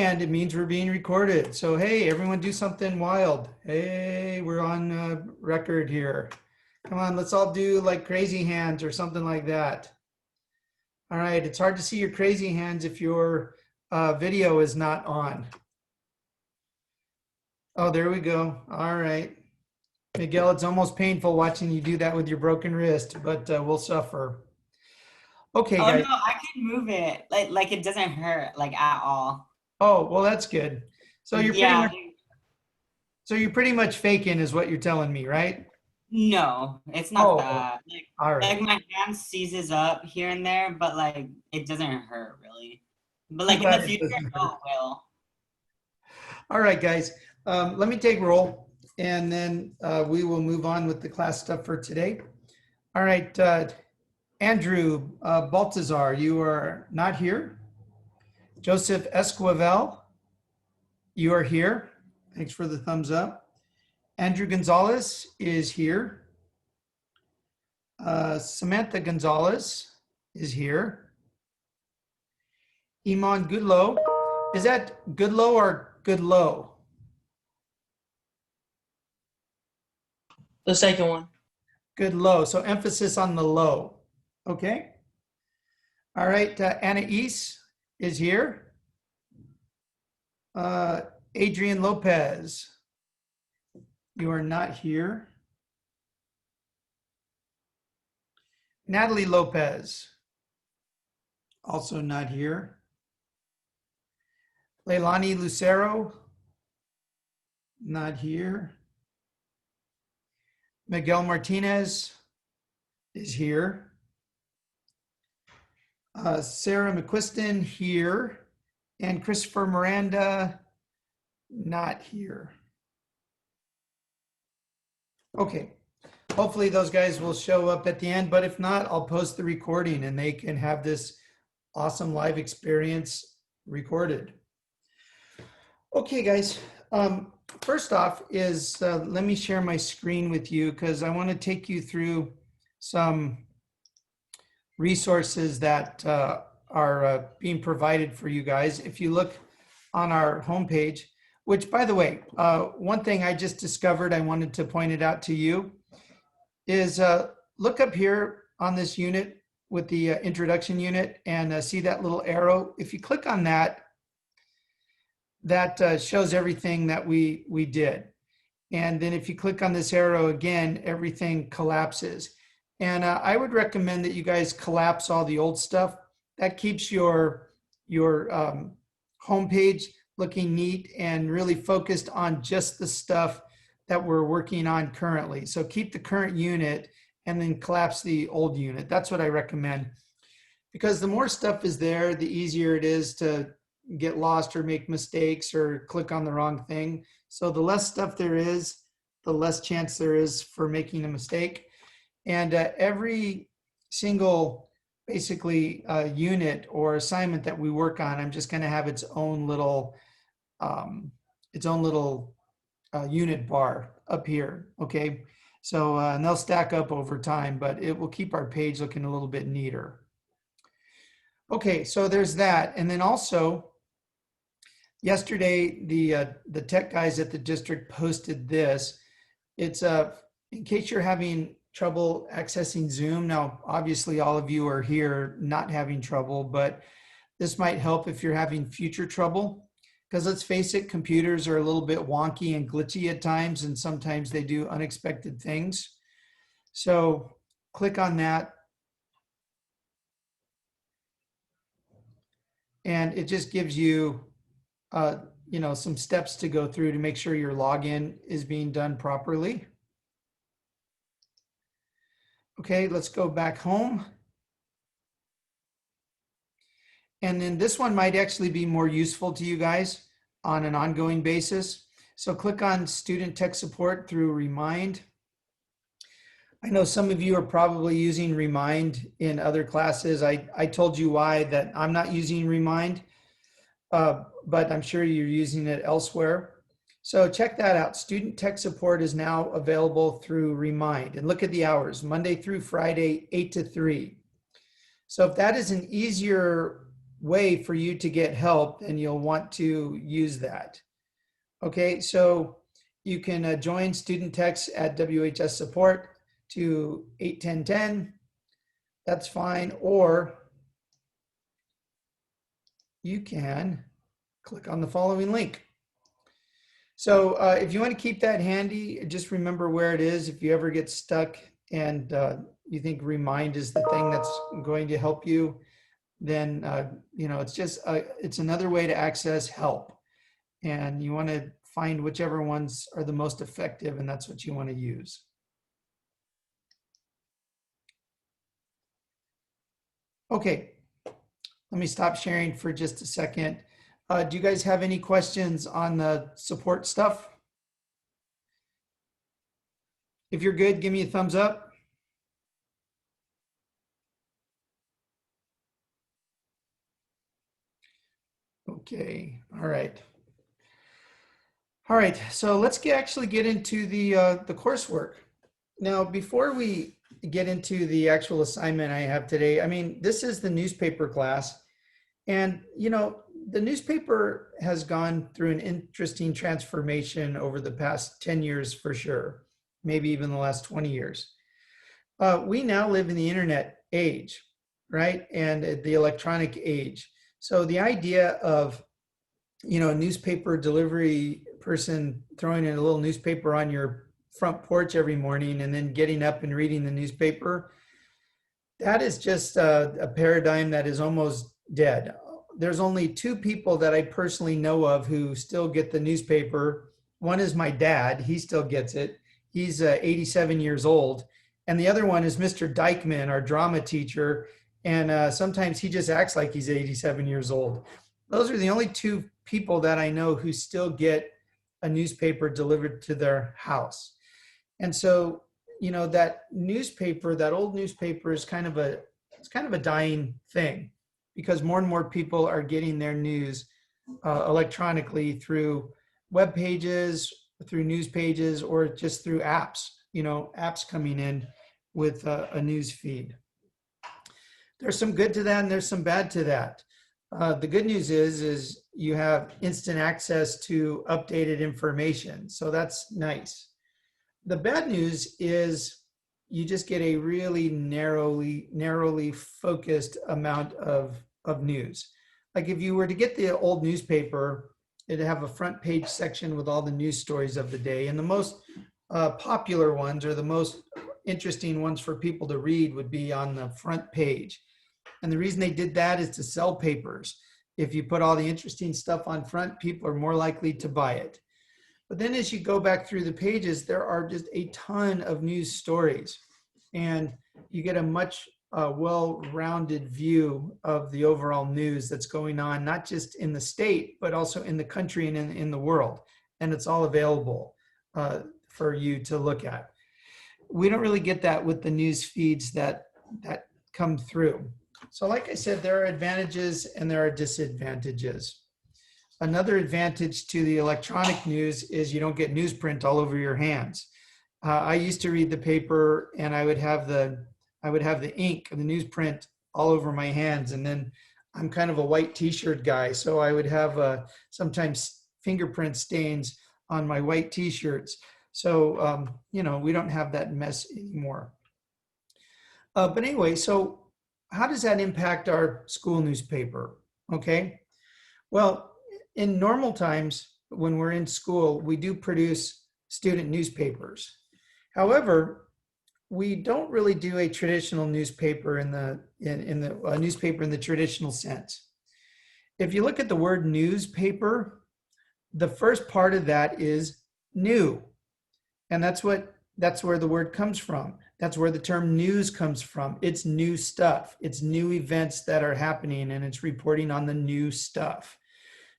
And it means we're being recorded. So, hey, everyone do something wild. Hey, we're on record here. Come on, let's all do like crazy hands or something like that. All right, it's hard to see your crazy hands if your video is not on. Oh, there we go. All right. Miguel, it's almost painful watching you do that with your broken wrist, but we'll suffer. Okay, Oh guys. no, I can move it. Like it doesn't hurt like at all. Oh, well, that's good. So you're pretty Yeah, much faking is what you're telling me, right? no, it's not Oh, that. all Like right. my hand seizes up here and there, but like it doesn't hurt really. But I'm like in the glad it future, doesn't oh, hurt. it will. All right, guys. Let me take roll, and then we will move on with the class stuff for today. All right, Andrew Baltazar, you are not here. Joseph Esquivel, you are here. Thanks for the thumbs up. Andrew Gonzalez is here. Samantha Gonzalez is here. Iman Goodlow. Is that Goodlow or Goodlow? The second one. Goodlow. So emphasis on the low. Okay. All right. Anais is here. Adrian Lopez. You are not here. Natalie Lopez. Also not here. Leilani Lucero. Not here. Miguel Martinez is here. Sarah McQuiston here. And Christopher Miranda, not here. Okay. Hopefully those guys will show up at the end, but if not, I'll post the recording and they can have this awesome live experience recorded. Okay, guys. First off is let me share my screen with you because I want to take you through some resources that are being provided for you guys. If you look on our homepage, which by the way, one thing I just discovered, I wanted to point it out to you, is look up here on this unit with the introduction unit and see that little arrow. If you click on that, that shows everything that we did. And then if you click on this arrow again, everything collapses. And I would recommend that you guys collapse all the old stuff. That keeps your homepage looking neat and really focused on just the stuff that we're working on currently. So keep the current unit and then collapse the old unit. That's what I recommend. Because the more stuff is there, the easier it is to get lost or make mistakes or click on the wrong thing. So the less stuff there is, the less chance there is for making a mistake. And every single basically unit or assignment that we work on, I'm just going to have its own little unit bar up here. Okay. So and they'll stack up over time, but it will keep our page looking a little bit neater. Okay, so there's that. And then also yesterday, the tech guys at the district posted this. It's in case you're having trouble accessing Zoom. Now, obviously all of you are here not having trouble, but this might help if you're having future trouble. Because let's face it, computers are a little bit wonky and glitchy at times, and sometimes they do unexpected things. So click on that. And it just gives you, some steps to go through to make sure your login is being done properly. Okay, let's go back home. And then this one might actually be more useful to you guys on an ongoing basis. So click on Student Tech Support through Remind. I know some of you are probably using Remind in other classes. I told you why that I'm not using Remind, but I'm sure you're using it elsewhere. So check that out. Student Tech Support is now available through Remind. And look at the hours, Monday through Friday, 8 to 3. So if that is an easier way for you to get help, then you'll want to use that. Okay, so you can join student text at WHS support to 81010. That's fine. Or you can click on the following link. So if you want to keep that handy, just remember where it is. If you ever get stuck and you think Remind is the thing that's going to help you, then it's another way to access help. And you want to find whichever ones are the most effective, and that's what you want to use. Okay, let me stop sharing for just a second. Do you guys have any questions on the support stuff? If you're good, give me a thumbs up. Okay, all right. All right, so let's actually get into the coursework. Now, before we get into the actual assignment I have today, I mean, this is the newspaper class. And, the newspaper has gone through an interesting transformation over the past 10 years for sure, maybe even the last 20 years. We now live in the internet age, right? And the electronic age. So the idea of, a newspaper delivery person throwing in a little newspaper on your front porch every morning and then getting up and reading the newspaper, that is just a paradigm that is almost dead. There's only two people that I personally know of who still get the newspaper. One is my dad. He still gets it. He's 87 years old. And the other one is Mr. Dykeman, our drama teacher. And sometimes he just acts like he's 87 years old. Those are the only two people that I know who still get a newspaper delivered to their house. And so, that newspaper, that old newspaper is kind of a dying thing, because more and more people are getting their news electronically through web pages, through news pages, or just through apps, apps coming in with a news feed. There's some good to that and there's some bad to that. The good news is you have instant access to updated information. So that's nice. The bad news is you just get a really narrowly focused amount of news. Like if you were to get the old newspaper, it'd have a front page section with all the news stories of the day. And the most popular ones, or the most interesting ones for people to read, would be on the front page. And the reason they did that is to sell papers. If you put all the interesting stuff on front, people are more likely to buy it. But then as you go back through the pages, there are just a ton of news stories. And you get a much well-rounded view of the overall news that's going on, not just in the state, but also in the country and in the world. And it's all available for you to look at. We don't really get that with the news feeds that come through. So like I said, there are advantages and there are disadvantages. Another advantage to the electronic news is you don't get newsprint all over your hands. I used to read the paper and I would have the ink and the newsprint all over my hands. And then I'm kind of a white t-shirt guy. So I would have sometimes fingerprint stains on my white t-shirts. So, we don't have that mess anymore. But anyway, so how does that impact our school newspaper? Okay. Well, in normal times, when we're in school, we do produce student newspapers. However, we don't really do a traditional newspaper in the newspaper in the traditional sense. If you look at the word newspaper, the first part of that is new. And that's where the word comes from. That's where the term news comes from. It's new stuff. It's new events that are happening, and it's reporting on the new stuff.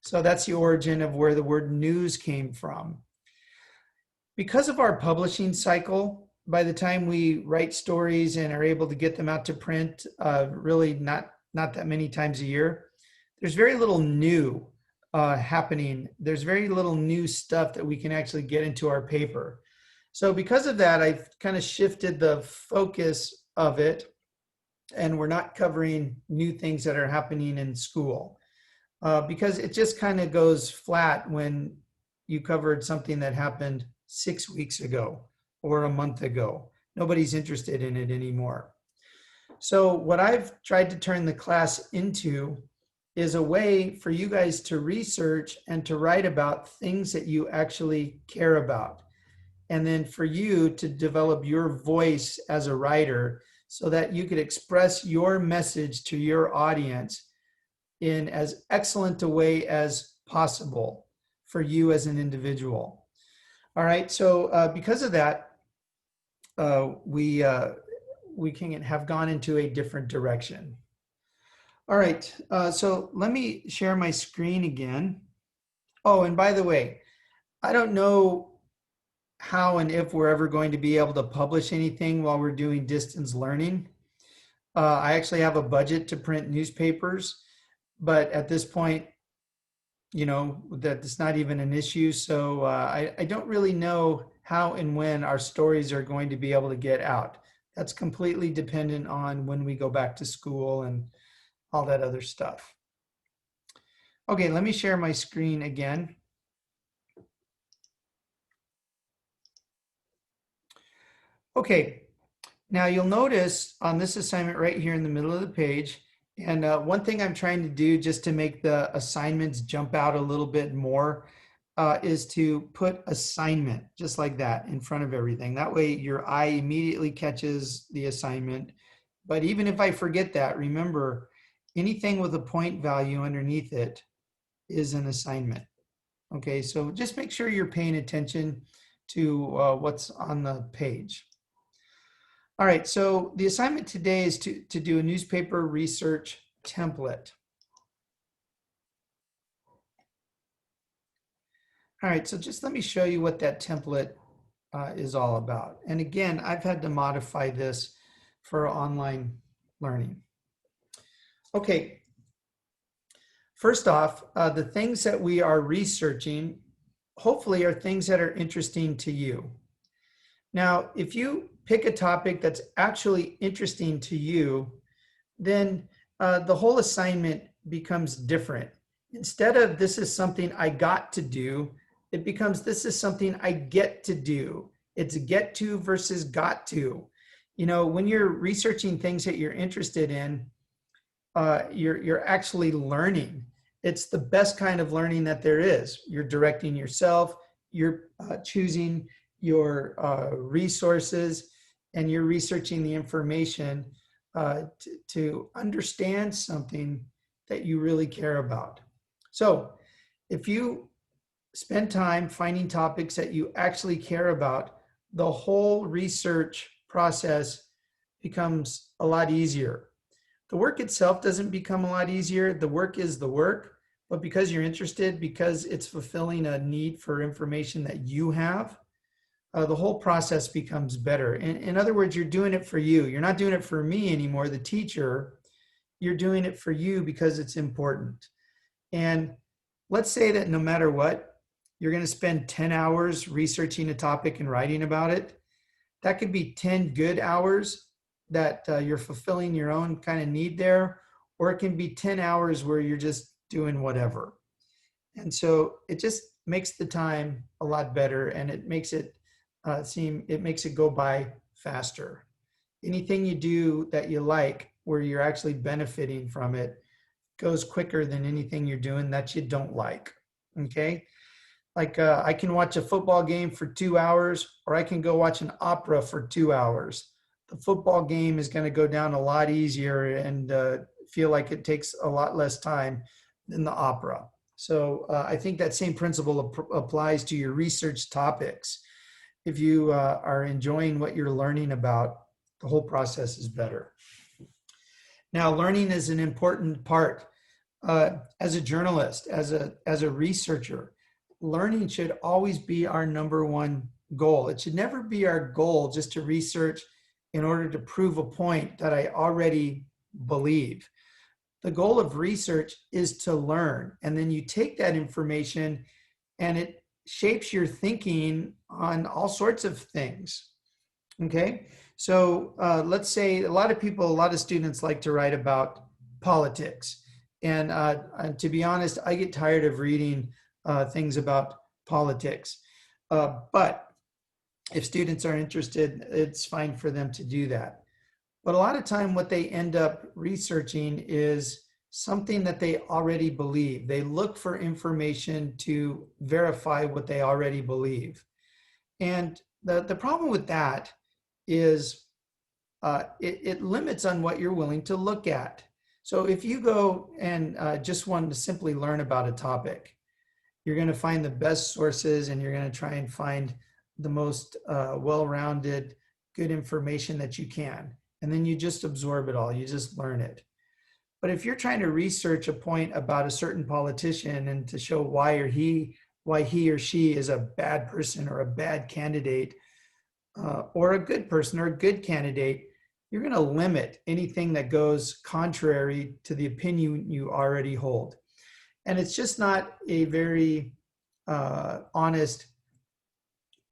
So that's the origin of where the word news came from. Because of our publishing cycle, by the time we write stories and are able to get them out to print, really not that many times a year, there's very little new happening. There's very little new stuff that we can actually get into our paper. So because of that, I've kind of shifted the focus of it and we're not covering new things that are happening in school, because it just kind of goes flat when you covered something that happened 6 weeks ago or a month ago. Nobody's interested in it anymore. So what I've tried to turn the class into is a way for you guys to research and to write about things that you actually care about. And then for you to develop your voice as a writer so that you could express your message to your audience in as excellent a way as possible for you as an individual. All right, so because of that, we can have gone into a different direction. All right, so let me share my screen again. Oh, and by the way, I don't know how and if we're ever going to be able to publish anything while we're doing distance learning. I actually have a budget to print newspapers, but at this point, you know, that's not even an issue. So I don't really know how and when our stories are going to be able to get out. That's completely dependent on when we go back to school and all that other stuff. Okay, let me share my screen again. Okay, now you'll notice on this assignment right here in the middle of the page, and one thing I'm trying to do just to make the assignments jump out a little bit more is to put assignment just like that in front of everything. That way your eye immediately catches the assignment. But even if I forget that, remember anything with a point value underneath it is an assignment. Okay, so just make sure you're paying attention to what's on the page. All right, so the assignment today is to do a newspaper research template. All right, so just let me show you what that template is all about. And again, I've had to modify this for online learning. Okay, first off, the things that we are researching hopefully are things that are interesting to you. Now, if you pick a topic that's actually interesting to you, then the whole assignment becomes different. Instead of this is something I got to do, it becomes this is something I get to do. It's get to versus got to. You know, when you're researching things that you're interested in, you're actually learning. It's the best kind of learning that there is. You're directing yourself, you're choosing your resources, and you're researching the information to understand something that you really care about. So if you spend time finding topics that you actually care about, the whole research process becomes a lot easier. The work itself doesn't become a lot easier. The work is the work, but because you're interested, because it's fulfilling a need for information that you have, the whole process becomes better. In other words, you're doing it for you. You're not doing it for me anymore, the teacher. You're doing it for you because it's important. And let's say that no matter what, you're going to spend 10 hours researching a topic and writing about it. That could be 10 good hours that you're fulfilling your own kind of need there, or it can be 10 hours where you're just doing whatever. And so it just makes the time a lot better, and it makes it makes it go by faster. Anything you do that you like, where you're actually benefiting from it, goes quicker than anything you're doing that you don't like. Okay. Like I can watch a football game for 2 hours, or I can go watch an opera for 2 hours. The football game is going to go down a lot easier and feel like it takes a lot less time than the opera. So I think that same principle applies to your research topics. If you are enjoying what you're learning about, the whole process is better. Now, learning is an important part. As a journalist, as a researcher, learning should always be our number one goal. It should never be our goal just to research in order to prove a point that I already believe. The goal of research is to learn, and then you take that information and it shapes your thinking on all sorts of things. Okay, So let's say a lot of people, a lot of students like to write about politics. And to be honest, I get tired of reading things about politics. But if students are interested, it's fine for them to do that. But a lot of time what they end up researching is something that they already believe. They look for information to verify what they already believe. And the problem with that is it limits on what you're willing to look at. So if you go and just want to simply learn about a topic, you're going to find the best sources and you're going to try and find the most well-rounded, good information that you can. And then you just absorb it all, you just learn it. But if you're trying to research a point about a certain politician and to show why he or she is a bad person or a bad candidate, or a good person or a good candidate, you're going to limit anything that goes contrary to the opinion you already hold. And it's just not a very honest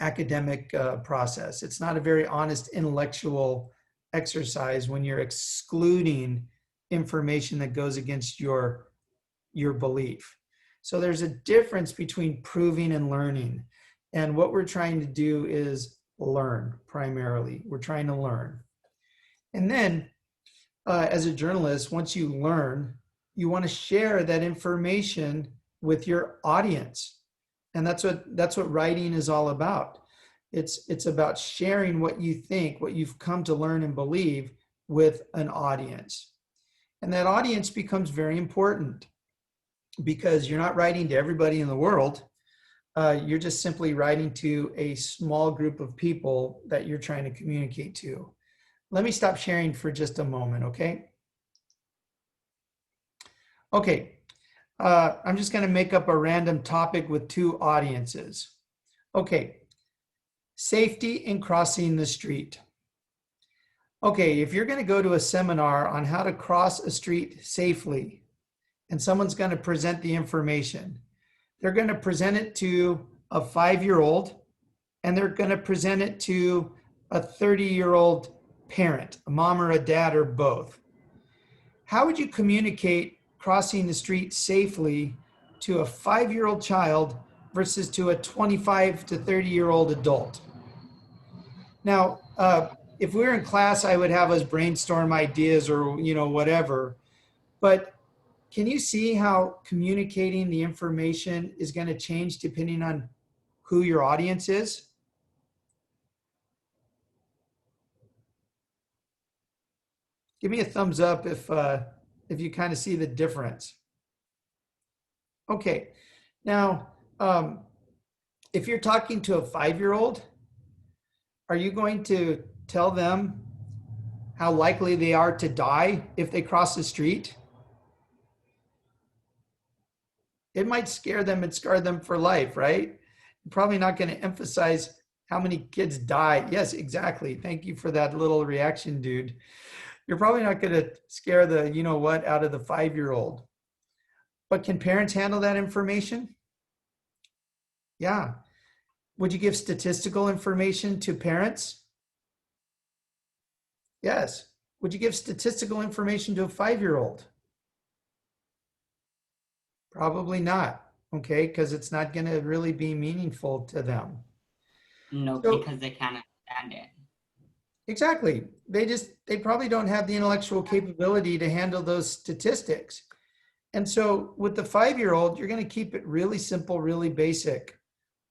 academic process. It's not a very honest intellectual exercise when you're excluding information that goes against your belief. So there's a difference between proving and learning. And what we're trying to do is learn primarily. We're trying to learn. And then as a journalist, once you learn, you want to share that information with your audience. And that's what writing is all about. It's about sharing what you think, what you've come to learn and believe with an audience. And that audience becomes very important because you're not writing to everybody in the world. You're just simply writing to a small group of people that you're trying to communicate to. Let me stop sharing for just a moment, okay? Okay, I'm just going to make up a random topic with two audiences. Okay, safety in crossing the street. Okay, if you're going to go to a seminar on how to cross a street safely, and someone's going to present the information, they're going to present it to a 5-year-old, and they're going to present it to a 30-year-old parent, a mom or a dad or both. How would you communicate crossing the street safely to a 5-year-old child versus to a 25 to 30-year-old adult? Now, if we were in class, I would have us brainstorm ideas or, whatever. But can you see how communicating the information is going to change depending on who your audience is? Give me a thumbs up if you kind of see the difference. Okay, now, if you're talking to a 5-year-old, are you going to tell them how likely they are to die if they cross the street? It might scare them and scar them for life, right? You're probably not going to emphasize how many kids die. Yes, exactly. Thank you for that little reaction, dude. You're probably not going to scare the you-know-what out of the 5-year-old. But can parents handle that information? Yeah. Would you give statistical information to parents? Yes. Would you give statistical information to a 5-year-old? Probably not, okay, because it's not going to really be meaningful to them. No, because they can't understand it. Exactly. They probably don't have the intellectual capability to handle those statistics. And so with the 5-year-old, you're going to keep it really simple, really basic,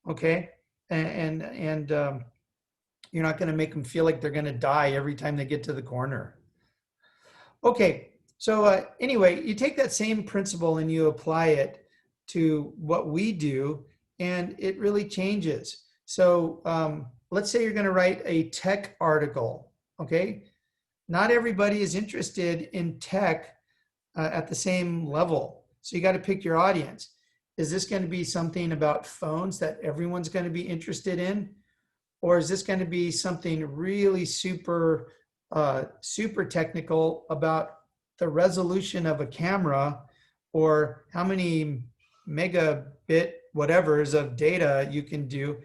okay? And you're not going to make them feel like they're going to die every time they get to the corner. Okay, so anyway, you take that same principle and you apply it to what we do, and it really changes. So let's say you're going to write a tech article, okay? Not everybody is interested in tech at the same level. So you got to pick your audience. Is this going to be something about phones that everyone's going to be interested in? Or is this going to be something really super technical about the resolution of a camera or how many megabit whatevers of data you can do?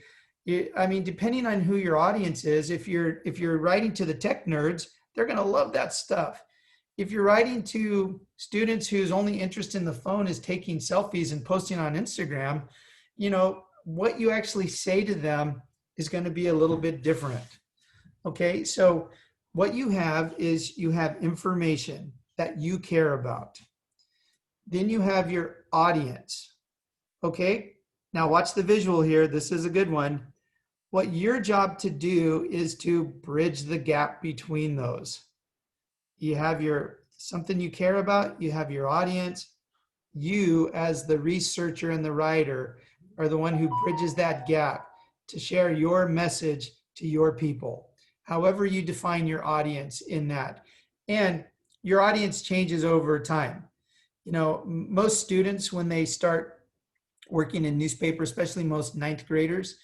I mean, depending on who your audience is, if you're writing to the tech nerds, they're going to love that stuff. If you're writing to students whose only interest in the phone is taking selfies and posting on Instagram, what you actually say to them is going to be a little bit different. Okay, so what you have is you have information that you care about. Then you have your audience. Okay, now watch the visual here. This is a good one. What your job to do is to bridge the gap between those. You have your something you care about, you have your audience. You, as the researcher and the writer, are the one who bridges that gap to share your message to your people, however you define your audience in that. And your audience changes over time. Most students, when they start working in newspaper, especially most ninth graders,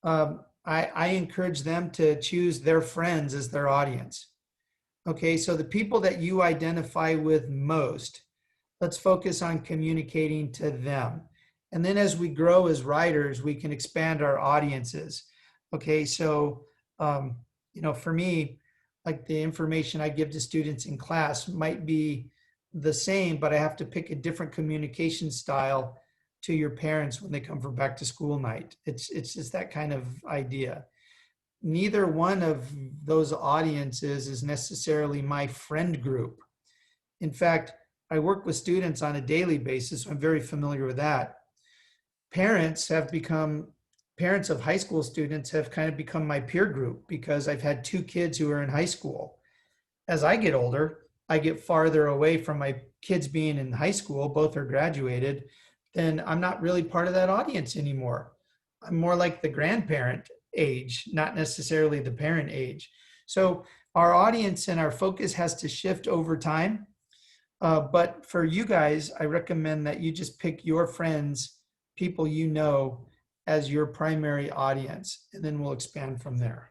I encourage them to choose their friends as their audience. Okay, so the people that you identify with most, let's focus on communicating to them. And then as we grow as writers, we can expand our audiences. Okay, so, for me, like the information I give to students in class might be the same, but I have to pick a different communication style to your parents when they come for back to school night. It's just that kind of idea. Neither one of those audiences is necessarily my friend group. In fact, I work with students on a daily basis, so I'm very familiar with that. Parents of high school students have kind of become my peer group because I've had two kids who are in high school. As I get older, I get farther away from my kids being in high school, both are graduated, then I'm not really part of that audience anymore. I'm more like the grandparent age, not necessarily the parent age. So our audience and our focus has to shift over time. But for you guys, I recommend that you just pick your friends, people you know, as your primary audience, and then we'll expand from there.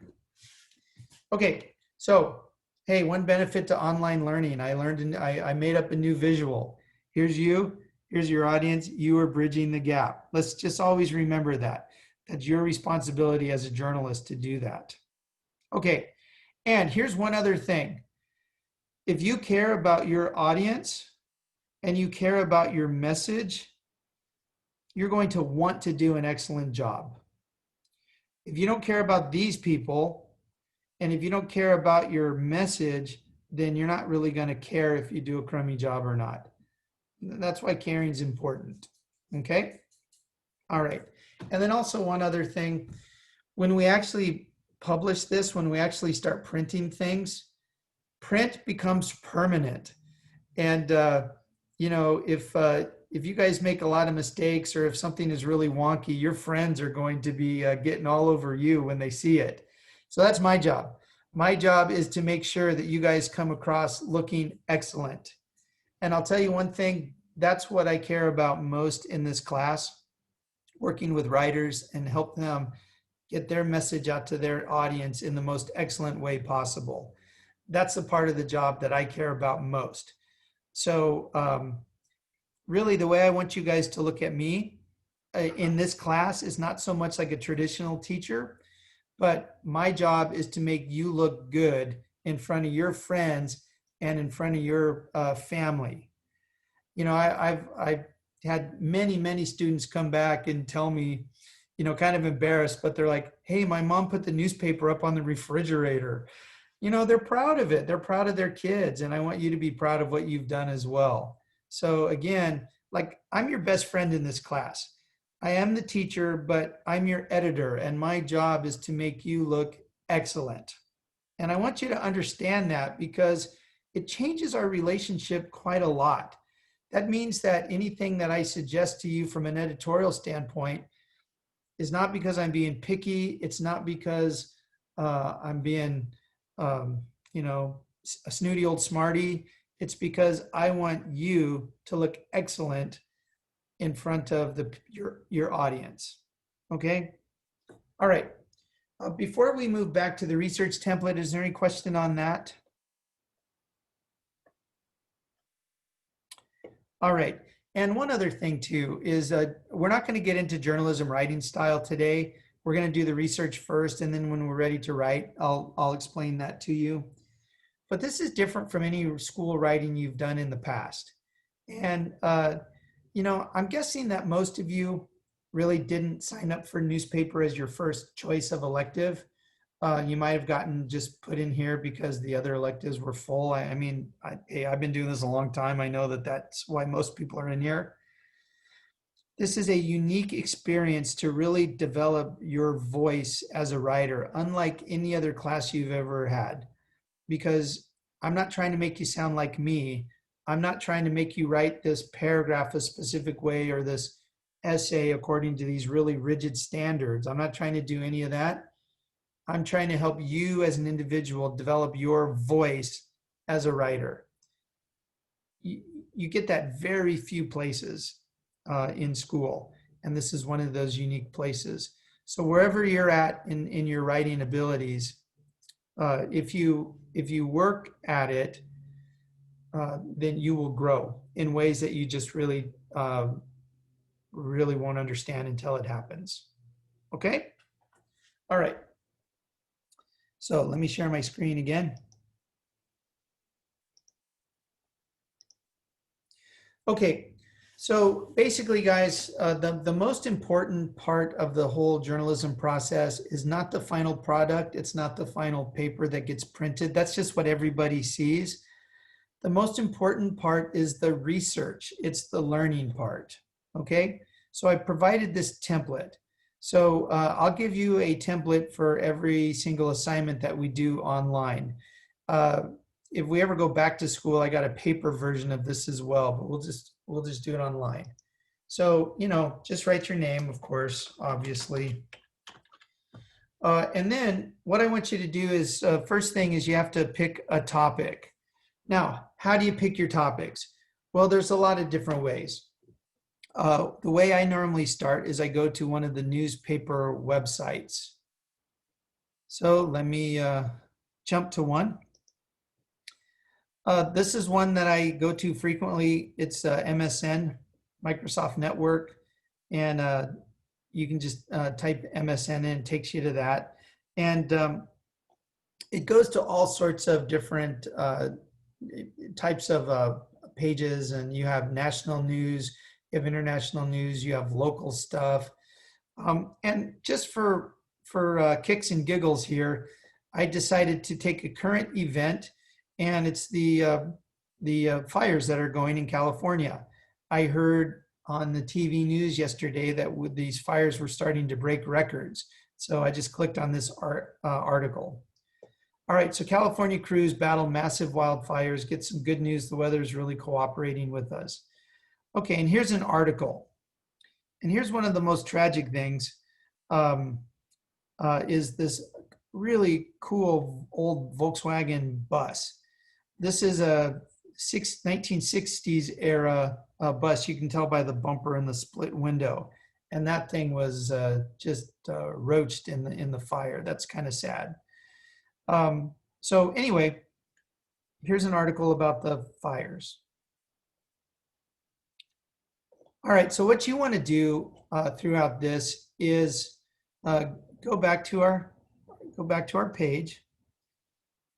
Okay, so hey, one benefit to online learning, I made up a new visual. Here's you, here's your audience, you are bridging the gap. Let's just always remember that. That's your responsibility as a journalist to do that. Okay, and here's one other thing. If you care about your audience and you care about your message, you're going to want to do an excellent job. If you don't care about these people, and if you don't care about your message, then you're not really going to care if you do a crummy job or not. That's why caring is important. Okay? All right. And then also one other thing, when we actually publish this, when we actually start printing things, print becomes permanent. And, if you guys make a lot of mistakes or if something is really wonky, your friends are going to be getting all over you when they see it. So that's my job. My job is to make sure that you guys come across looking excellent. And I'll tell you one thing, that's what I care about most in this class, working with writers and help them get their message out to their audience in the most excellent way possible. That's the part of the job that I care about most. So really the way I want you guys to look at me in this class is not so much like a traditional teacher, but my job is to make you look good in front of your friends and in front of your family. I've had many students come back and tell me, kind of embarrassed, but they're like, hey, my mom put the newspaper up on the refrigerator. They're proud of it. They're proud of their kids. And I want you to be proud of what you've done as well. So again, like I'm your best friend in this class. I am the teacher, but I'm your editor. And my job is to make you look excellent. And I want you to understand that because it changes our relationship quite a lot. That means that anything that I suggest to you from an editorial standpoint is not because I'm being picky. It's not because I'm being, a snooty old smarty. It's because I want you to look excellent in front of your audience. Okay? All right. Before we move back to the research template, is there any question on that? All right. And one other thing too is we're not going to get into journalism writing style today. We're going to do the research first, and then when we're ready to write, I'll explain that to you. But this is different from any school writing you've done in the past. And, you know, I'm guessing that most of you really didn't sign up for newspaper as your first choice of elective. You might have gotten just put in here because the other electives were full. I mean, hey, I've been doing this a long time. I know that that's why most people are in here. This is a unique experience to really develop your voice as a writer, unlike any other class you've ever had, because I'm not trying to make you sound like me. I'm not trying to make you write this paragraph a specific way or this essay according to these really rigid standards. I'm not trying to do any of that. I'm trying to help you as an individual develop your voice as a writer. You get that very few places in school, and this is one of those unique places. So wherever you're at in your writing abilities, if you work at it, then you will grow in ways that you just really won't understand until it happens. Okay? All right. So let me share my screen again. Okay, so basically, guys, the most important part of the whole journalism process is not the final product. It's not the final paper that gets printed. That's just what everybody sees. The most important part is the research. It's the learning part, okay? So I provided this template. So I'll give you a template for every single assignment that we do online. If we ever go back to school, I got a paper version of this as well, but we'll just do it online. So, you know, just write your name, of course, obviously. And then what I want you to do is, first thing is you have to pick a topic. Now, how do you pick your topics? Well, there's a lot of different ways. The way I normally start is I go to one of the newspaper websites. So let me jump to one. This is one that I go to frequently. It's MSN, Microsoft Network. And you can just type MSN in, it takes you to that. And it goes to all sorts of different types of pages. And you have national news, you have international news, you have local stuff. And just for kicks and giggles here, I decided to take a current event, and it's the fires that are going in California. I heard on the TV news yesterday that these fires were starting to break records. So I just clicked on this article. All right, so California crews battle massive wildfires, get some good news. The weather is really cooperating with us. Okay, and here's an article. And here's one of the most tragic things is this really cool old Volkswagen bus. This is a 1960s era bus. You can tell by the bumper and the split window. And that thing was just roached in the fire. That's kind of sad. So anyway, here's an article about the fires. All right, so what you want to do throughout this is go back to our page.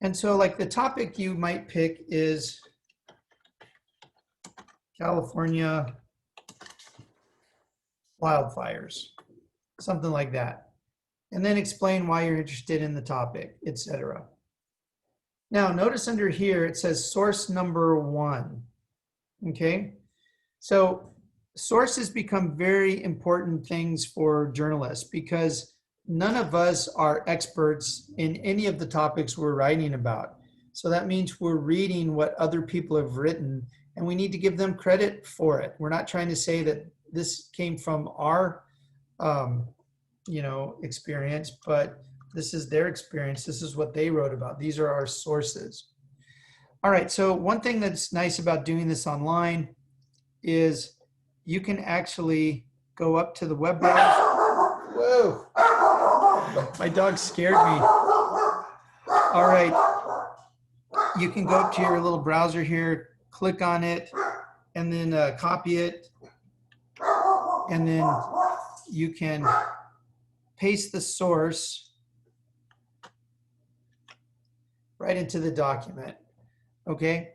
And so like the topic you might pick is California wildfires, something like that. And then explain why you're interested in the topic, etc. Now, notice under here, it says source number 1, okay? So sources become very important things for journalists because none of us are experts in any of the topics we're writing about. So that means we're reading what other people have written, and we need to give them credit for it. We're not trying to say that this came from our experience, but this is their experience. This is what they wrote about. These are our sources. All right, so one thing that's nice about doing this online is you can actually go up to the web browser. Whoa, my dog scared me. All right, you can go up to your little browser here, click on it, and then copy it. And then you can paste the source right into the document, okay?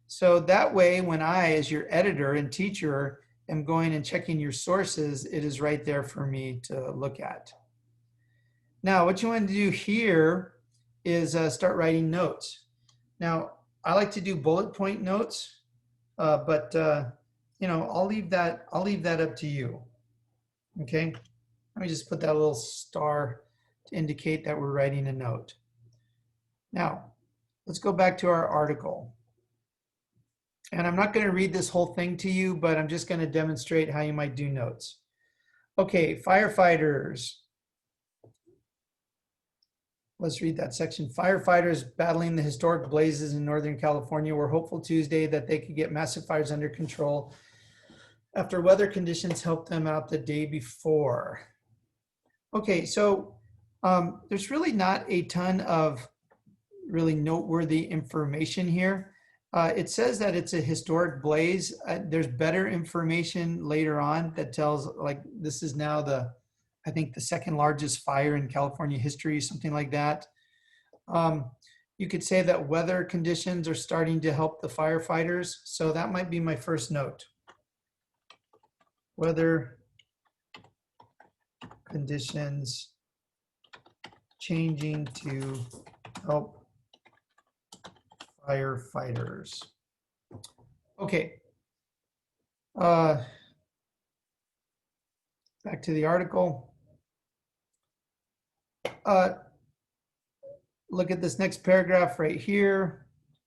So that way, when I, as your editor and teacher, am going and checking your sources, it is right there for me to look at. Now, what you want to do here is start writing notes. Now, I like to do bullet point notes, but you know, I'll leave that up to you. Okay, let me just put that little star to indicate that we're writing a note. Now, let's go back to our article. And I'm not going to read this whole thing to you, but I'm just going to demonstrate how you might do notes. Okay, firefighters. Let's read that section. Firefighters battling the historic blazes in Northern California were hopeful Tuesday that they could get massive fires under control after weather conditions helped them out the day before. Okay, so there's really not a ton of really noteworthy information here. It says that it's a historic blaze. There's better information later on that tells, like, this is now I think the second largest fire in California history, something like that. You could say that weather conditions are starting to help the firefighters. So that might be my first note. Weather conditions changing to help firefighters. Okay. Back to the article. Look at this next paragraph right here.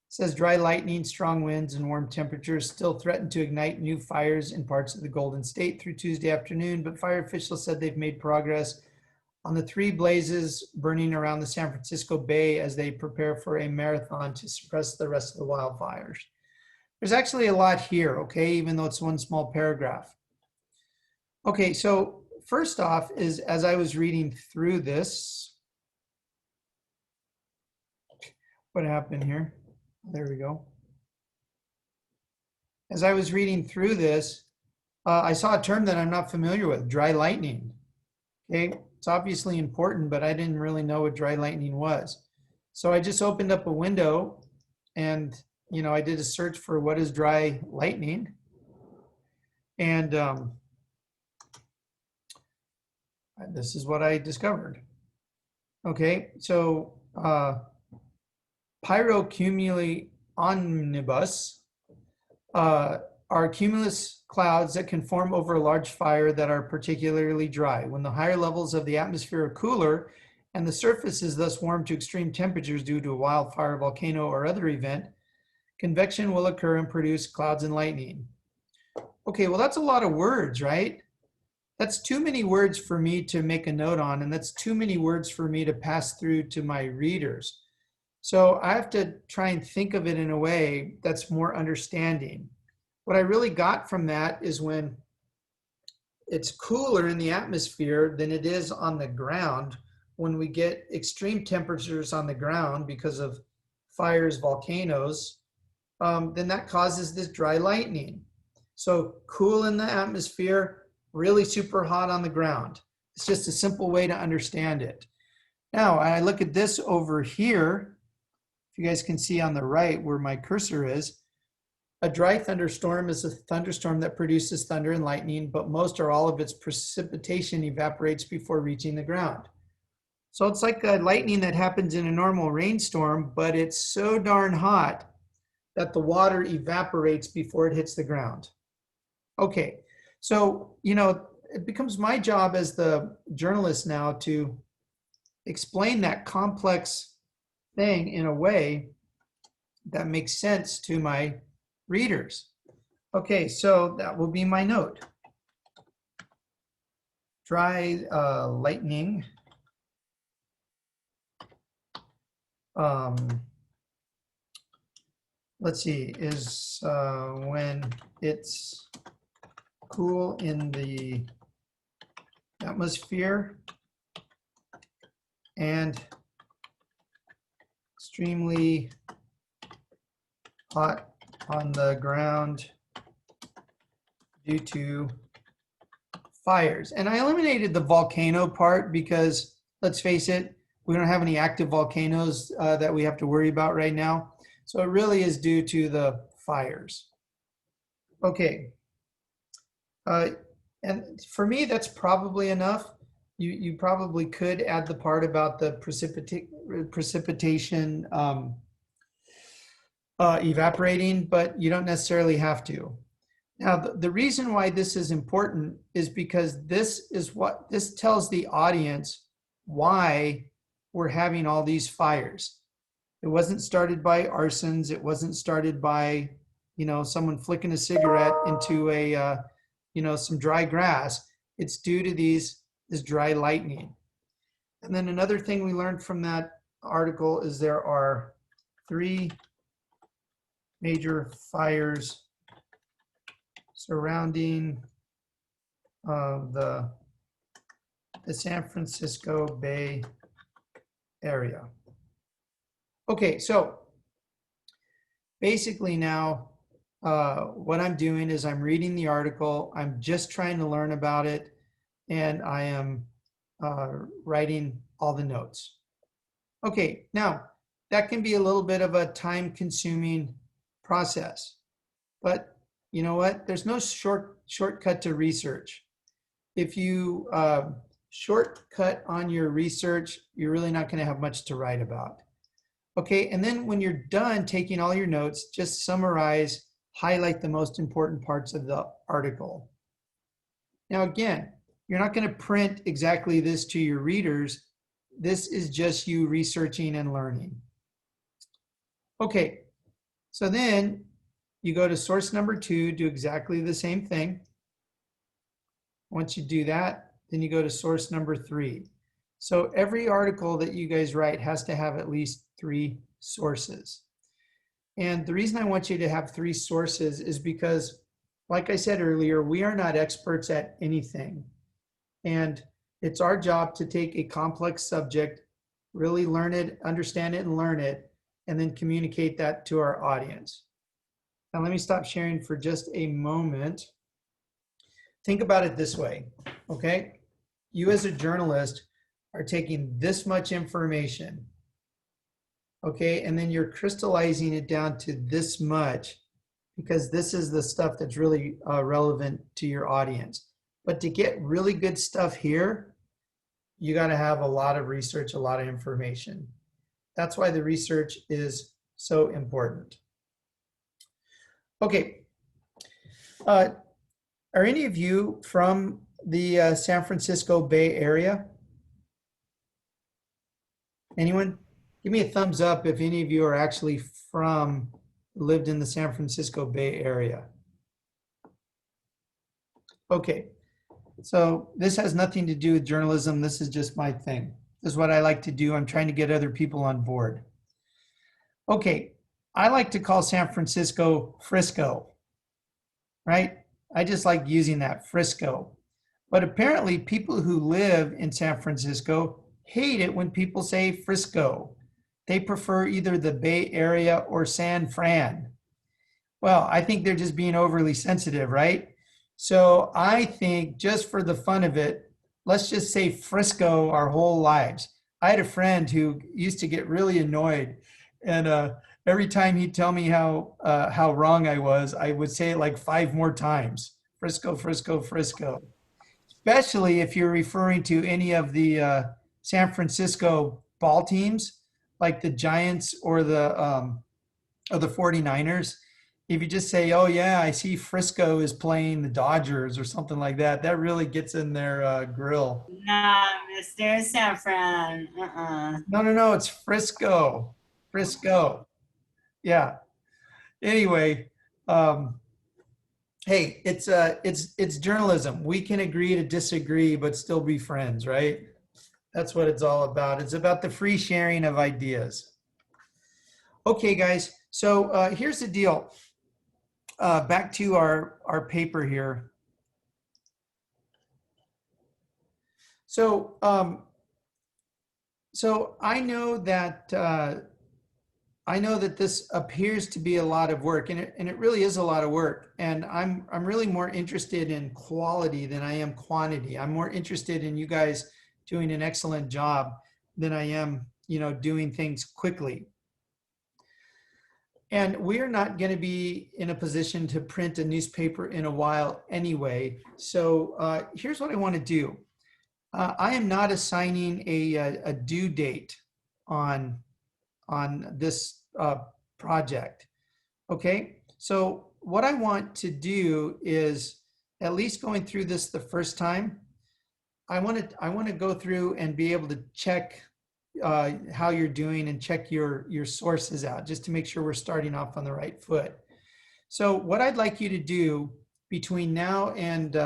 It says dry lightning, strong winds, and warm temperatures still threaten to ignite new fires in parts of the Golden State through Tuesday afternoon, but fire officials said they've made progress on the 3 blazes burning around the San Francisco Bay as they prepare for a marathon to suppress the rest of the wildfires. There's actually a lot here, okay, even though it's one small paragraph. Okay, so first off is, as I was reading through this, what happened here? There we go. As I was reading through this, I saw a term that I'm not familiar with, dry lightning. Okay, it's obviously important, but I didn't really know what dry lightning was. So I just opened up a window and, you know, I did a search for what is dry lightning. And this is what I discovered. Okay, so pyrocumuli omnibus are cumulus clouds that can form over a large fire that are particularly dry. When the higher levels of the atmosphere are cooler and the surface is thus warmed to extreme temperatures due to a wildfire, volcano, or other event, convection will occur and produce clouds and lightning. Okay, well, that's a lot of words, right? That's too many words for me to make a note on, and that's too many words for me to pass through to my readers. So I have to try and think of it in a way that's more understanding. What I really got from that is when it's cooler in the atmosphere than it is on the ground, when we get extreme temperatures on the ground because of fires, volcanoes, then that causes this dry lightning. So cool in the atmosphere, really super hot on the ground. It's just a simple way to understand it. Now, I look at this over here. If you guys can see on the right where my cursor is, a dry thunderstorm is a thunderstorm that produces thunder and lightning, but most or all of its precipitation evaporates before reaching the ground. So it's like a lightning that happens in a normal rainstorm, but it's so darn hot that the water evaporates before it hits the ground. Okay, so, you know, it becomes my job as the journalist now to explain that complex thing in a way that makes sense to my readers. Okay, so that will be my note. Dry lightning. Let's see, is when it's cool in the atmosphere and extremely hot on the ground due to fires. And I eliminated the volcano part because, let's face it, we don't have any active volcanoes that we have to worry about right now. So it really is due to the fires. Okay. And for me, that's probably enough. You probably could add the part about the precipitation evaporating, but you don't necessarily have to. Now, the reason why this is important is because this tells the audience why we're having all these fires. It wasn't started by arsons. It wasn't started by, someone flicking a cigarette into some dry grass. It's due to this dry lightning. And then another thing we learned from that article is there are 3 major fires surrounding the San Francisco Bay area. Okay, so basically now what I'm doing is I'm reading the article. I'm just trying to learn about it, and I am writing all the notes. Okay, now that can be a little bit of a time-consuming process, but you know what? There's no shortcut to research. If you shortcut on your research, you're really not going to have much to write about. Okay, and then when you're done taking all your notes, just summarize, highlight the most important parts of the article. Now again, you're not going to print exactly this to your readers. This is just you researching and learning. Okay, so then you go to source number 2, do exactly the same thing. Once you do that, then you go to source number 3. So every article that you guys write has to have at least 3 sources. And the reason I want you to have 3 sources is because, like I said earlier, we are not experts at anything. And it's our job to take a complex subject, really learn it, understand it, and learn it, and then communicate that to our audience. Now let me stop sharing for just a moment. Think about it this way, okay? You as a journalist are taking this much information, okay? And then you're crystallizing it down to this much because this is the stuff that's really relevant to your audience. But to get really good stuff here, you got to have a lot of research, a lot of information. That's why the research is so important. Okay. Are any of you from the San Francisco Bay Area? Anyone? Give me a thumbs up if any of you are actually lived in the San Francisco Bay Area. Okay. So this has nothing to do with journalism. This is just my thing. This is what I like to do. I'm trying to get other people on board. Okay. I like to call San Francisco Frisco, right? I just like using that, Frisco. But apparently people who live in San Francisco hate it when people say Frisco. They prefer either the Bay Area or San Fran. Well, I think they're just being overly sensitive, right? So I think just for the fun of it, let's just say Frisco our whole lives. I had a friend who used to get really annoyed, and every time he'd tell me how wrong I was, I would say it like 5 more times. Frisco, Frisco, Frisco. Especially if you're referring to any of the San Francisco ball teams, like the Giants or the 49ers. If you just say, oh yeah, I see Frisco is playing the Dodgers or something like that, that really gets in their grill. Nah, Mr. San Fran. No, it's Frisco. Frisco. Yeah. Anyway, hey, it's journalism. We can agree to disagree, but still be friends, right? That's what it's all about. It's about the free sharing of ideas. Okay, guys. So here's the deal. Back to our paper here. So I know that I know that this appears to be a lot of work, and it really is a lot of work. And I'm really more interested in quality than I am quantity. I'm more interested in you guys doing an excellent job than I am, doing things quickly. And we are not going to be in a position to print a newspaper in a while anyway. So here's what I want to do. I am not assigning a due date on this project. Okay, so what I want to do is, at least going through this the first time, I want to go through and be able to check how you're doing and check your sources out, just to make sure we're starting off on the right foot. So what I'd like you to do between now and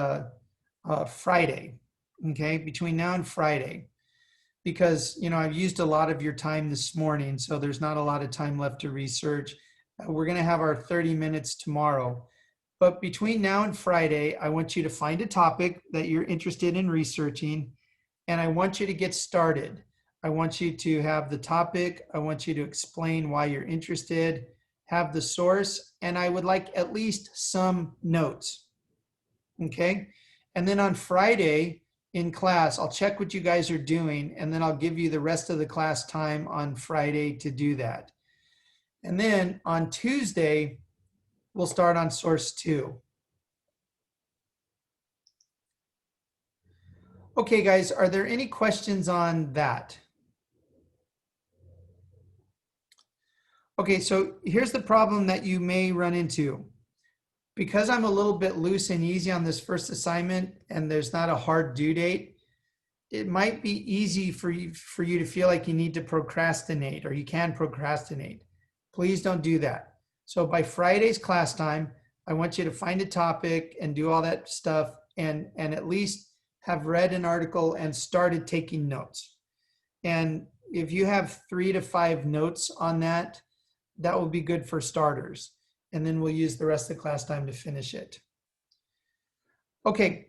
Friday, okay, between now and Friday, because I've used a lot of your time this morning, so there's not a lot of time left to research. We're going to have our 30 minutes tomorrow. But between now and Friday, I want you to find a topic that you're interested in researching, and I want you to get started. I want you to have the topic. I want you to explain why you're interested, have the source, and I would like at least some notes. Okay? And then on Friday in class, I'll check what you guys are doing, and then I'll give you the rest of the class time on Friday to do that. And then on Tuesday, we'll start on source 2. Okay, guys, are there any questions on that? Okay, so here's the problem that you may run into. Because I'm a little bit loose and easy on this first assignment and there's not a hard due date, it might be easy for you to feel like you need to procrastinate, or you can procrastinate. Please don't do that. So by Friday's class time, I want you to find a topic and do all that stuff, and at least have read an article and started taking notes. And if you have 3 to 5 notes on that, that will be good for starters. And then we'll use the rest of the class time to finish it. Okay.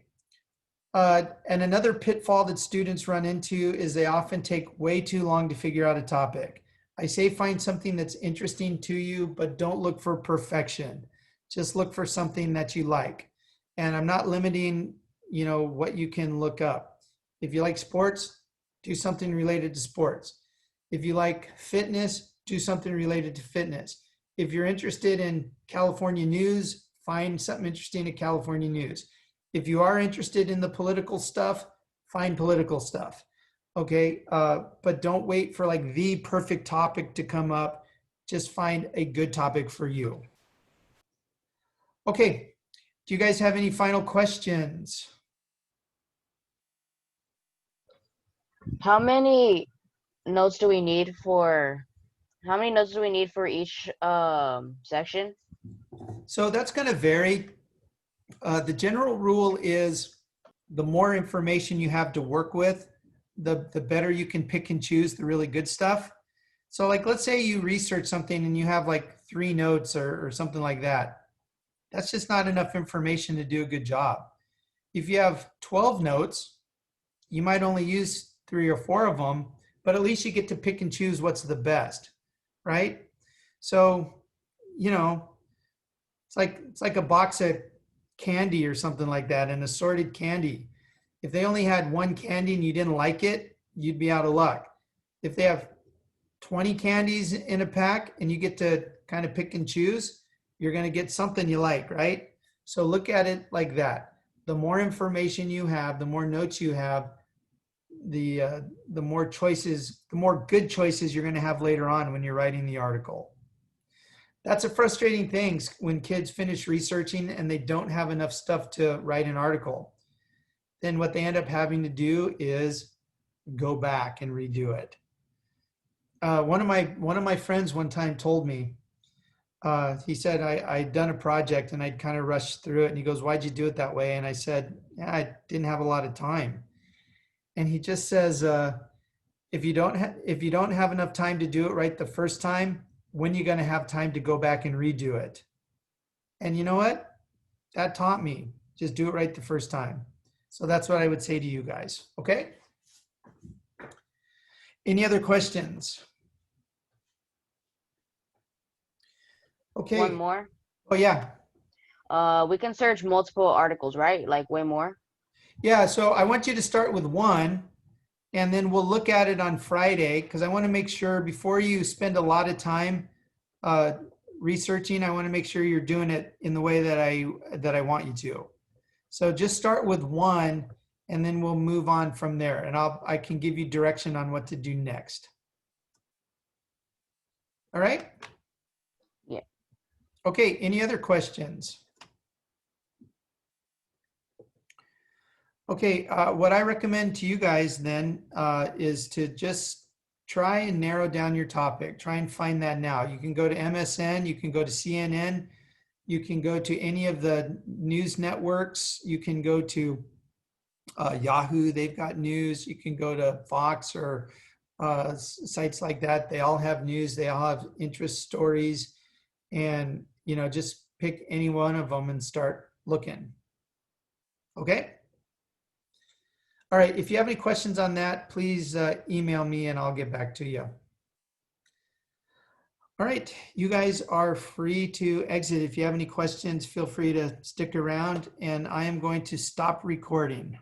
And another pitfall that students run into is they often take way too long to figure out a topic. I say find something that's interesting to you, but don't look for perfection. Just look for something that you like. And I'm not limiting, what you can look up. If you like sports, do something related to sports. If you like fitness, do something related to fitness. If you're interested in California news, find something interesting in California news. If you are interested in the political stuff, find political stuff. Okay, but don't wait for like the perfect topic to come up. Just find a good topic for you. Okay, do you guys have any final questions? How many notes do we need for each section? So that's going to vary. The general rule is the more information you have to work with, the better you can pick and choose the really good stuff. So like, let's say you research something and you have like 3 notes or something like that. That's just not enough information to do a good job. If you have 12 notes, you might only use 3 or 4 of them, but at least you get to pick and choose what's the best, right? So, it's like a box of candy or something like that, an assorted candy. If they only had 1 candy and you didn't like it, you'd be out of luck. If they have 20 candies in a pack and you get to kind of pick and choose, you're going to get something you like, right? So look at it like that. The more information you have, the more notes you have, the more choices, the more good choices you're going to have later on when you're writing the article. That's a frustrating thing when kids finish researching and they don't have enough stuff to write an article. Then what they end up having to do is go back and redo it. One of my friends one time told me, he said I'd done a project and I'd kind of rushed through it, and he goes, "Why'd you do it that way?" And I said, "Yeah, I didn't have a lot of time." And he just says, if you don't have enough time to do it right the first time, when are you going to have time to go back and redo it? And you know what? That taught me, just do it right the first time. So that's what I would say to you guys. Okay. Any other questions? Okay. One more. Oh, yeah. We can search multiple articles, right? Like way more. Yeah. So I want you to start with one, and then we'll look at it on Friday because I want to make sure before you spend a lot of time uh, researching, I want to make sure you're doing it in the way that I want you to. So just start with one, and then we'll move on from there. And I can give you direction on what to do next. All right? Yeah. Okay, any other questions? Okay, what I recommend to you guys then is to just try and narrow down your topic. Try and find that now. You can go to MSN, you can go to CNN, you can go to any of the news networks, you can go to Yahoo, they've got news. You can go to Fox or sites like that. They all have news. They all have interest stories, and just pick any one of them and start looking. Okay. All right. If you have any questions on that, please email me and I'll get back to you. All right. You guys are free to exit. If you have any questions, feel free to stick around, and I am going to stop recording.